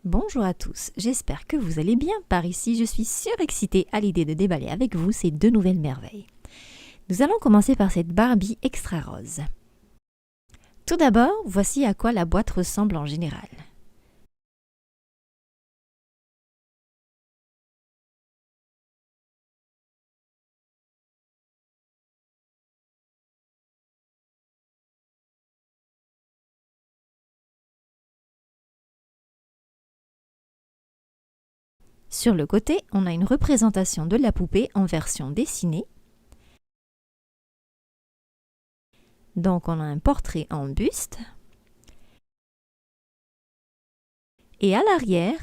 Bonjour à tous, j'espère que vous allez bien. Par ici, je suis surexcitée à l'idée de déballer avec vous ces deux nouvelles merveilles. Nous allons commencer par cette Barbie extra rose. Tout d'abord, voici à quoi la boîte ressemble en général. Sur le côté, on a une représentation de la poupée en version dessinée. Donc on a un portrait en buste. Et à l'arrière,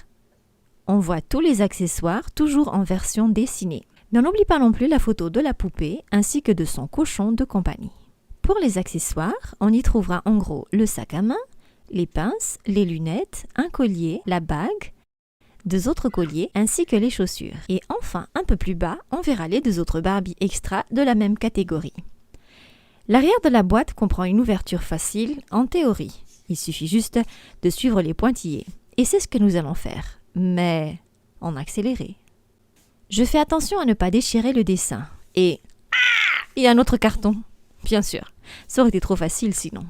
on voit tous les accessoires, toujours en version dessinée. Mais on n'oublie pas non plus la photo de la poupée ainsi que de son cochon de compagnie. Pour les accessoires, on y trouvera en gros le sac à main, les pinces, les lunettes, un collier, la bague, deux autres colliers ainsi que les chaussures. Et enfin, un peu plus bas, on verra les deux autres Barbie extra de la même catégorie. L'arrière de la boîte comprend une ouverture facile en théorie. Il suffit juste de suivre les pointillés. Et c'est ce que nous allons faire, mais en accéléré. Je fais attention à ne pas déchirer le dessin. Et un autre carton, bien sûr. Ça aurait été trop facile sinon.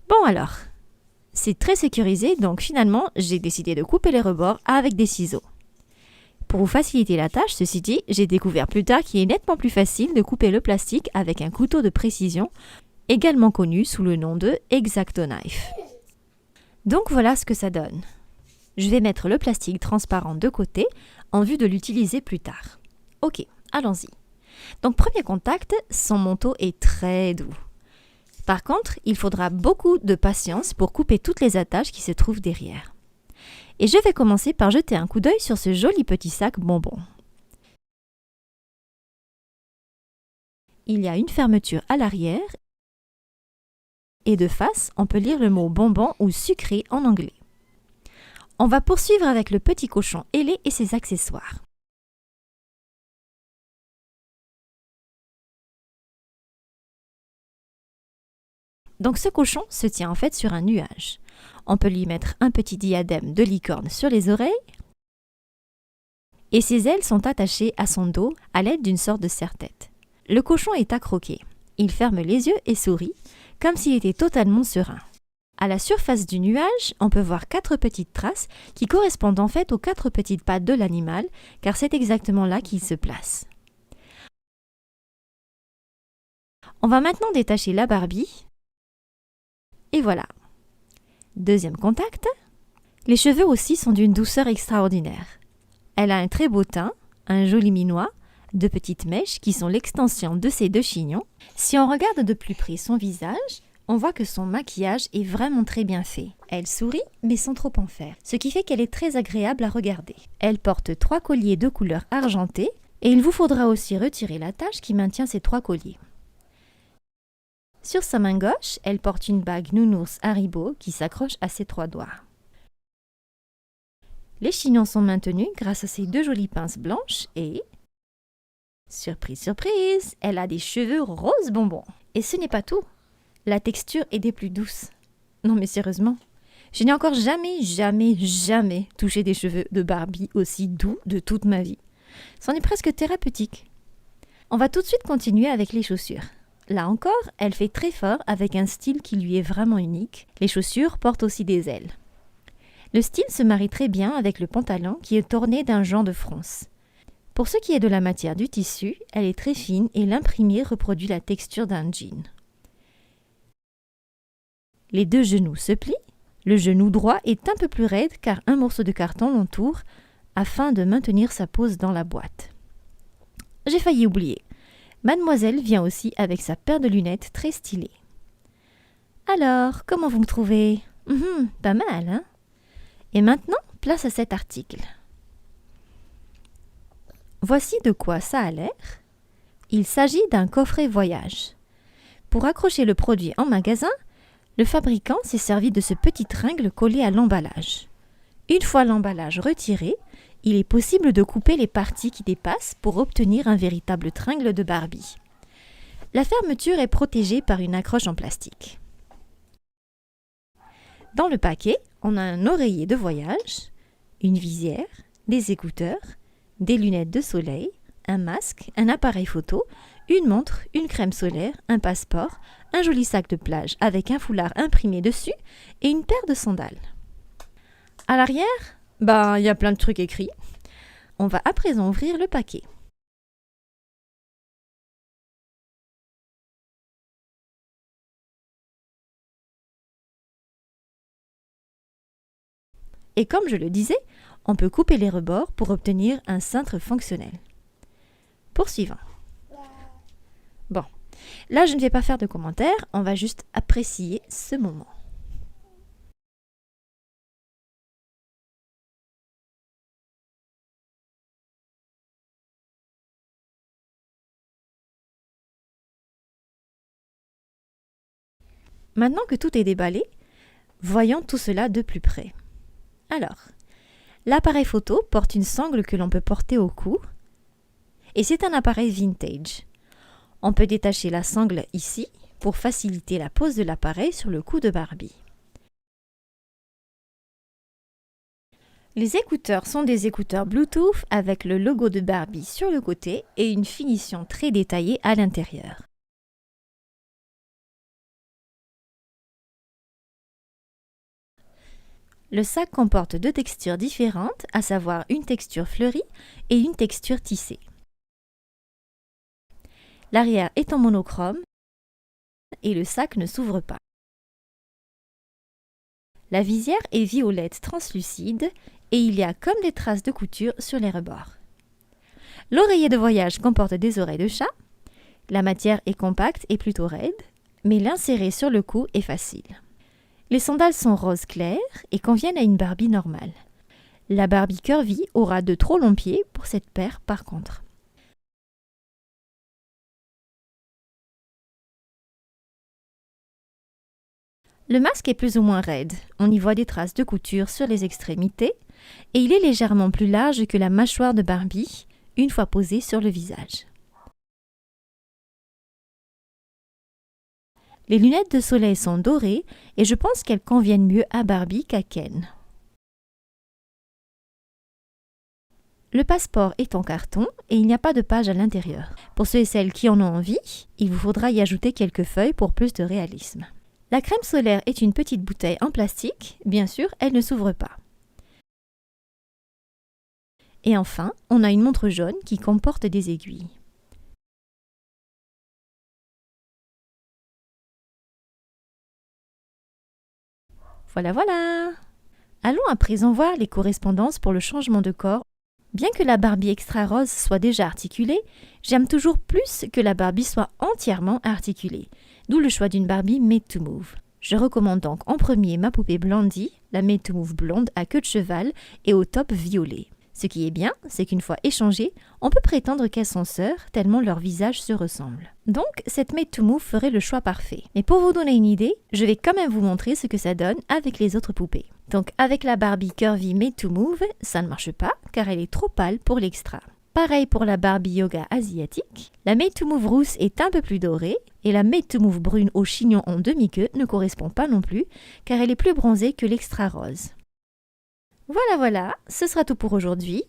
Bon alors, c'est très sécurisé, donc finalement, j'ai décidé de couper les rebords avec des ciseaux. Pour vous faciliter la tâche, ceci dit, j'ai découvert plus tard qu'il est nettement plus facile de couper le plastique avec un couteau de précision, également connu sous le nom de X-Acto Knife. Donc voilà ce que ça donne. Je vais mettre le plastique transparent de côté en vue de l'utiliser plus tard. Ok, allons-y. Donc premier contact, son manteau est très doux. Par contre, il faudra beaucoup de patience pour couper toutes les attaches qui se trouvent derrière. Et je vais commencer par jeter un coup d'œil sur ce joli petit sac bonbon. Il y a une fermeture à l'arrière et de face, on peut lire le mot bonbon ou sucré en anglais. On va poursuivre avec le petit cochon ailé et ses accessoires. Donc ce cochon se tient en fait sur un nuage. On peut lui mettre un petit diadème de licorne sur les oreilles et ses ailes sont attachées à son dos à l'aide d'une sorte de serre-tête. Le cochon est accroqué. Il ferme les yeux et sourit comme s'il était totalement serein. À la surface du nuage, on peut voir 4 petites traces qui correspondent en fait aux 4 petites pattes de l'animal car c'est exactement là qu'il se place. On va maintenant détacher la Barbie. Et voilà. Deuxième contact. Les cheveux aussi sont d'une douceur extraordinaire. Elle a un très beau teint, un joli minois, 2 petites mèches qui sont l'extension de ses 2 chignons. Si on regarde de plus près son visage, on voit que son maquillage est vraiment très bien fait. Elle sourit, mais sans trop en faire, ce qui fait qu'elle est très agréable à regarder. Elle porte 3 colliers de couleur argentée et il vous faudra aussi retirer l'attache qui maintient ces 3 colliers. Sur sa main gauche, elle porte une bague nounours Haribo qui s'accroche à ses 3 doigts. Les chignons sont maintenus grâce à ses 2 jolies pinces blanches et... surprise, surprise, elle a des cheveux rose bonbon. Et ce n'est pas tout. La texture est des plus douces. Non mais sérieusement, je n'ai encore jamais touché des cheveux de Barbie aussi doux de toute ma vie. C'en est presque thérapeutique. On va tout de suite continuer avec les chaussures. Là encore, elle fait très fort avec un style qui lui est vraiment unique. Les chaussures portent aussi des ailes. Le style se marie très bien avec le pantalon qui est orné d'un genre de fronce. Pour ce qui est de la matière du tissu, elle est très fine et l'imprimé reproduit la texture d'un jean. Les 2 genoux se plient. Le genou droit est un peu plus raide car un morceau de carton l'entoure afin de maintenir sa pose dans la boîte. J'ai failli oublier. Mademoiselle vient aussi avec sa paire de lunettes très stylée. Alors, comment vous me trouvez ? Pas mal, hein ? Et maintenant, place à cet article. Voici de quoi ça a l'air. Il s'agit d'un coffret voyage. Pour accrocher le produit en magasin, le fabricant s'est servi de ce petit tringle collé à l'emballage. Une fois l'emballage retiré, il est possible de couper les parties qui dépassent pour obtenir un véritable tringle de Barbie. La fermeture est protégée par une accroche en plastique. Dans le paquet, On a un oreiller de voyage, une visière, des écouteurs, des lunettes de soleil, un masque, un appareil photo, une montre, une crème solaire, un passeport, un joli sac de plage avec un foulard imprimé dessus et une paire de sandales. À l'arrière, il y a plein de trucs écrits. On va à présent ouvrir le paquet. Et comme je le disais, on peut couper les rebords pour obtenir un cintre fonctionnel. Poursuivons. Bon, là je ne vais pas faire de commentaires, on va juste apprécier ce moment. Maintenant que tout est déballé, voyons tout cela de plus près. Alors, l'appareil photo porte une sangle que l'on peut porter au cou et c'est un appareil vintage. On peut détacher la sangle ici pour faciliter la pose de l'appareil sur le cou de Barbie. Les écouteurs sont des écouteurs Bluetooth avec le logo de Barbie sur le côté et une finition très détaillée à l'intérieur. Le sac comporte deux textures différentes, à savoir une texture fleurie et une texture tissée. L'arrière est en monochrome et le sac ne s'ouvre pas. La visière est violette translucide et il y a comme des traces de couture sur les rebords. L'oreiller de voyage comporte des oreilles de chat. La matière est compacte et plutôt raide, mais l'insérer sur le cou est facile. Les sandales sont rose clair et conviennent à une Barbie normale. La Barbie curvy aura de trop longs pieds pour cette paire par contre. Le masque est plus ou moins raide. On y voit des traces de couture sur les extrémités et il est légèrement plus large que la mâchoire de Barbie une fois posé sur le visage. Les lunettes de soleil sont dorées et je pense qu'elles conviennent mieux à Barbie qu'à Ken. Le passeport est en carton et il n'y a pas de page à l'intérieur. Pour ceux et celles qui en ont envie, il vous faudra y ajouter quelques feuilles pour plus de réalisme. La crème solaire est une petite bouteille en plastique, bien sûr, elle ne s'ouvre pas. Et enfin, on a une montre jaune qui comporte des aiguilles. Voilà. Allons à présent voir les correspondances pour le changement de corps. Bien que la Barbie extra rose soit déjà articulée, j'aime toujours plus que la Barbie soit entièrement articulée, d'où le choix d'une Barbie Made to Move. Je recommande donc en premier ma poupée Blondie, la Made to Move blonde à queue de cheval et au top violet. Ce qui est bien, c'est qu'une fois échangées, on peut prétendre qu'elles sont sœurs tellement leurs visages se ressemblent. Donc, cette Made to Move ferait le choix parfait. Mais pour vous donner une idée, je vais quand même vous montrer ce que ça donne avec les autres poupées. Donc, avec la Barbie Curvy Made to Move, ça ne marche pas car elle est trop pâle pour l'extra. Pareil pour la Barbie Yoga asiatique. La Made to Move rousse est un peu plus dorée et la Made to Move brune au chignon en demi-queue ne correspond pas non plus car elle est plus bronzée que l'extra rose. Voilà, ce sera tout pour aujourd'hui.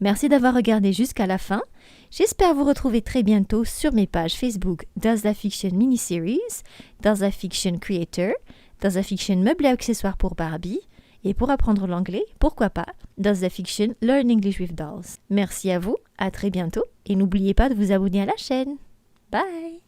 Merci d'avoir regardé jusqu'à la fin. J'espère vous retrouver très bientôt sur mes pages Facebook Does That Fiction Mini-Series, Does That Fiction Creator, Does That Fiction Meubles et accessoires pour Barbie, et pour apprendre l'anglais, pourquoi pas, Does That Fiction Learn English with Dolls. Merci à vous, à très bientôt, et n'oubliez pas de vous abonner à la chaîne. Bye!